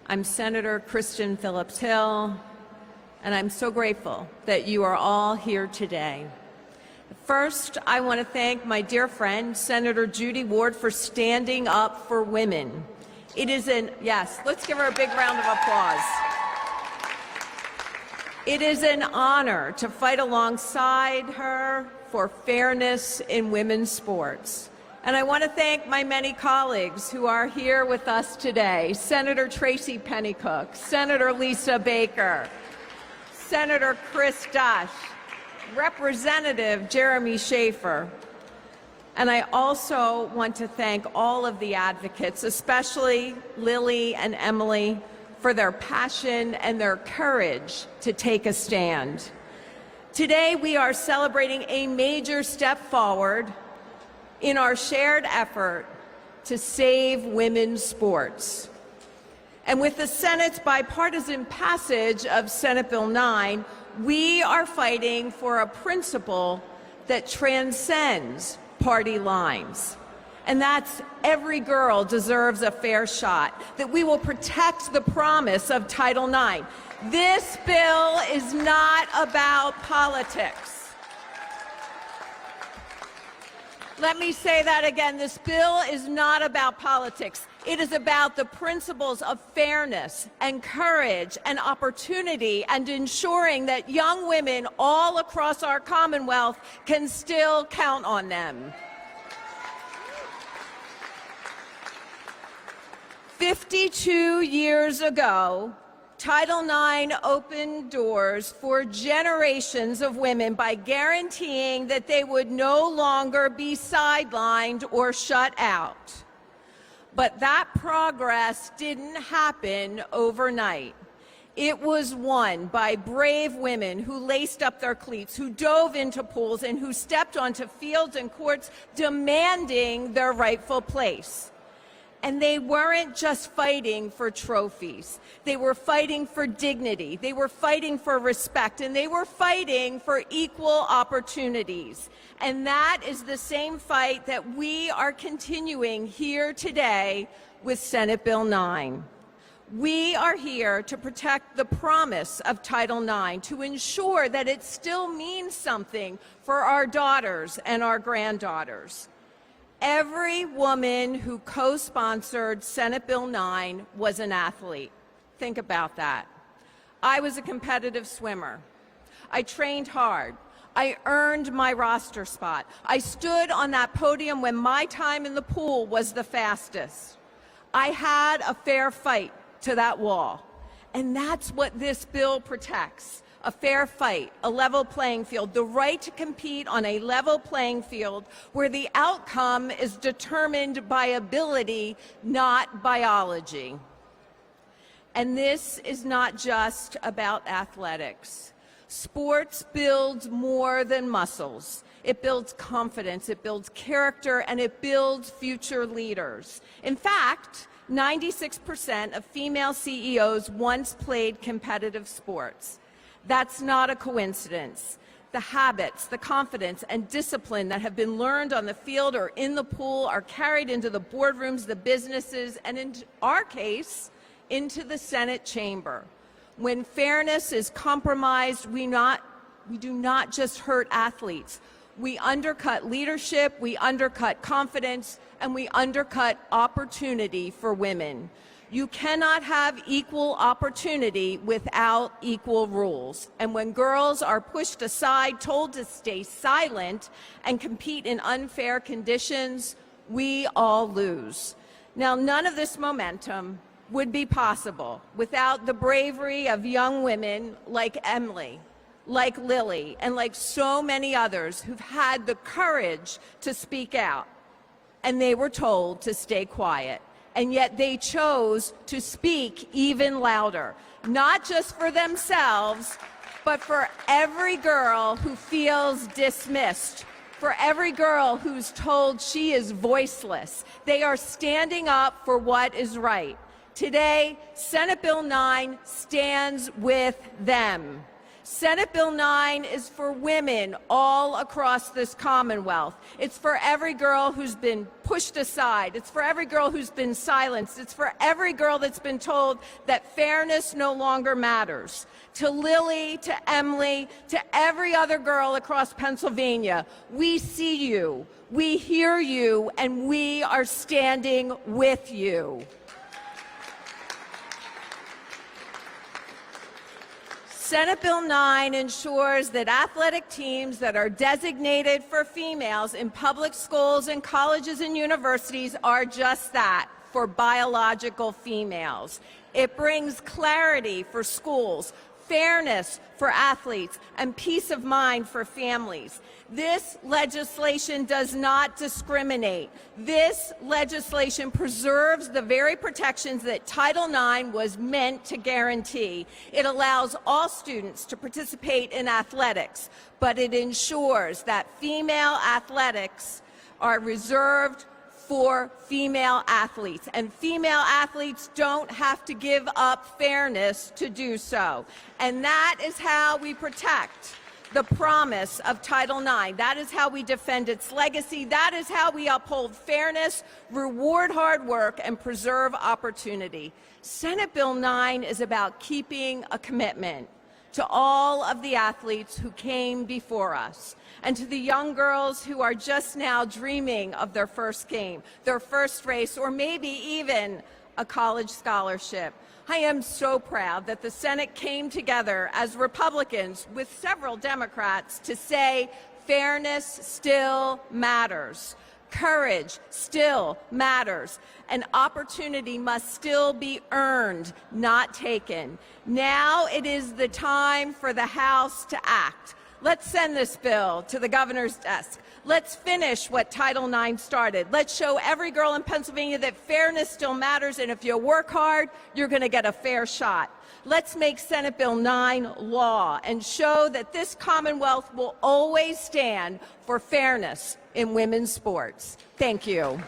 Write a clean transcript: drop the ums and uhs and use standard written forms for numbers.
I'm Senator Kristin Phillips-Hill, and I'm so grateful that you are all here today. First, I want to thank my dear friend, Senator Judy Ward, for standing up for women. Yes, let's give her a big round of applause. It is an honor to fight alongside her for fairness in women's sports. And I want to thank my many colleagues who are here with us today: Senator Tracy Pennycook, Senator Lisa Baker, Senator Chris Dush, Representative Jeremy Schaefer. And I also want to thank all of the advocates, especially Lily and Emily, for their passion and their courage to take a stand. Today, we are celebrating a major step forward in our shared effort to save women's sports. And with the Senate's bipartisan passage of Senate Bill 9, we are fighting for a principle that transcends party lines. And that's every girl deserves a fair shot, that we will protect the promise of Title IX. This bill is not about politics. Let me say that again. This bill is not about politics. It is about the principles of fairness and courage and opportunity, and ensuring that young women all across our Commonwealth can still count on them. 52 years ago, Title IX opened doors for generations of women by guaranteeing that they would no longer be sidelined or shut out. But that progress didn't happen overnight. It was won by brave women who laced up their cleats, who dove into pools, and who stepped onto fields and courts demanding their rightful place. And they weren't just fighting for trophies. They were fighting for dignity. They were fighting for respect. And they were fighting for equal opportunities. And that is the same fight that we are continuing here today with Senate Bill 9. We are here to protect the promise of Title IX, to ensure that it still means something for our daughters and our granddaughters. Every woman who co-sponsored Senate Bill 9 was an athlete. Think about that. I was a competitive swimmer. I trained hard. I earned my roster spot. I stood on that podium when my time in the pool was the fastest. I had a fair fight to that wall. And that's what this bill protects. A fair fight, a level playing field, the right to compete on a level playing field where the outcome is determined by ability, not biology. And this is not just about athletics. Sports builds more than muscles. It builds confidence, it builds character, and it builds future leaders. In fact, 96% of female CEOs once played competitive sports. That's not a coincidence. The habits, the confidence, and discipline that have been learned on the field or in the pool are carried into the boardrooms, the businesses, and in our case, into the Senate chamber. When fairness is compromised, we do not just hurt athletes. We undercut leadership, we undercut confidence, and we undercut opportunity for women. You cannot have equal opportunity without equal rules. And when girls are pushed aside, told to stay silent, and compete in unfair conditions, we all lose. Now, none of this momentum would be possible without the bravery of young women like Emily, like Lily, and like so many others who've had the courage to speak out. And they were told to stay quiet. And yet they chose to speak even louder, not just for themselves, but for every girl who feels dismissed, for every girl who's told she is voiceless. They are standing up for what is right. Today, Senate Bill 9 stands with them. Senate Bill 9 is for women all across this Commonwealth. It's for every girl who's been pushed aside. It's for every girl who's been silenced. It's for every girl that's been told that fairness no longer matters. To Lily, to Emily, to every other girl across Pennsylvania, we see you, we hear you, and we are standing with you. Senate Bill 9 ensures that athletic teams that are designated for females in public schools and colleges and universities are just that, for biological females. It brings clarity for schools, fairness for athletes, and peace of mind for families. This legislation does not discriminate. This legislation preserves the very protections that Title IX was meant to guarantee. It allows all students to participate in athletics, but it ensures that female athletics are reserved for female athletes, and female athletes don't have to give up fairness to do so. And that is how we protect the promise of Title IX. That is how we defend its legacy. That is how we uphold fairness, reward hard work, and preserve opportunity. Senate Bill 9 is about keeping a commitment to all of the athletes who came before us, and to the young girls who are just now dreaming of their first game, their first race, or maybe even a college scholarship. I am so proud that the Senate came together as Republicans with several Democrats to say fairness still matters. Courage still matters. An opportunity must still be earned, not taken. Now it is the time for the House to act. Let's send this bill to the governor's desk. Let's finish what Title IX started. Let's show every girl in Pennsylvania that fairness still matters, and if you work hard, you're going to get a fair shot. Let's make Senate Bill 9 law and show that this Commonwealth will always stand for fairness in women's sports. Thank you.